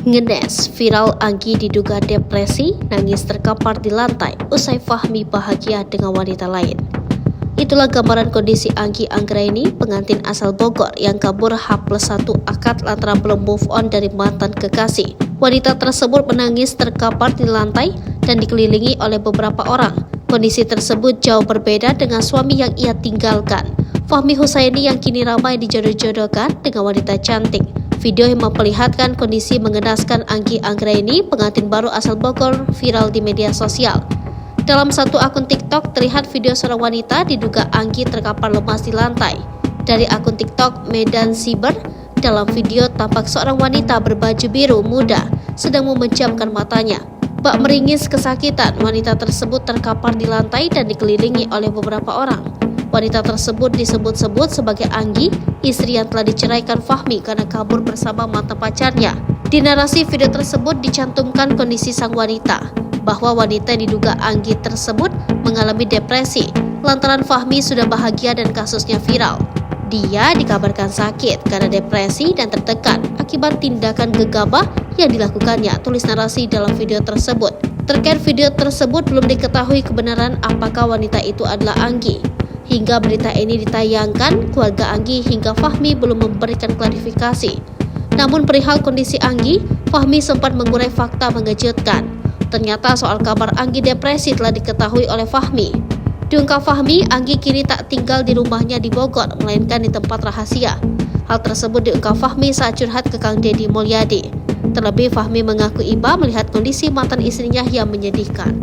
Ngenes, viral Anggi diduga depresi, nangis terkapar di lantai, usai Fahmi bahagia dengan wanita lain. Itulah gambaran kondisi Anggi Anggraini, pengantin asal Bogor yang kabur H+1 akad lantaran belum move on dari mantan kekasih. Wanita tersebut menangis terkapar di lantai dan dikelilingi oleh beberapa orang. Kondisi tersebut jauh berbeda dengan suami yang ia tinggalkan, Fahmi Husaini, yang kini ramai dijodoh-jodohkan dengan wanita cantik. Video yang memperlihatkan kondisi mengenaskan Anggi Anggraini, pengantin baru asal Bogor, viral di media sosial. Dalam satu akun TikTok terlihat video seorang wanita diduga Anggi terkapar lemas di lantai. Dari akun TikTok Medan Cyber, dalam video tampak seorang wanita berbaju biru muda sedang memejamkan matanya. Bak meringis kesakitan, wanita tersebut terkapar di lantai dan dikelilingi oleh beberapa orang. Wanita tersebut disebut-sebut sebagai Anggi, istri yang telah diceraikan Fahmi karena kabur bersama mantan pacarnya. Di narasi video tersebut dicantumkan kondisi sang wanita, bahwa wanita yang diduga Anggi tersebut mengalami depresi lantaran Fahmi sudah bahagia dan kasusnya viral. Dia dikabarkan sakit karena depresi dan tertekan akibat tindakan gegabah yang dilakukannya, tulis narasi dalam video tersebut. Terkait video tersebut belum diketahui kebenaran apakah wanita itu adalah Anggi. Hingga berita ini ditayangkan, keluarga Anggi hingga Fahmi belum memberikan klarifikasi. Namun perihal kondisi Anggi, Fahmi sempat mengurai fakta mengejutkan. Ternyata soal kabar Anggi depresi telah diketahui oleh Fahmi. Diungkap Fahmi, Anggi kini tak tinggal di rumahnya di Bogor, melainkan di tempat rahasia. Hal tersebut diungkap Fahmi saat curhat ke Kang Deddy Mulyadi. Terlebih Fahmi mengaku iba melihat kondisi mantan istrinya yang menyedihkan.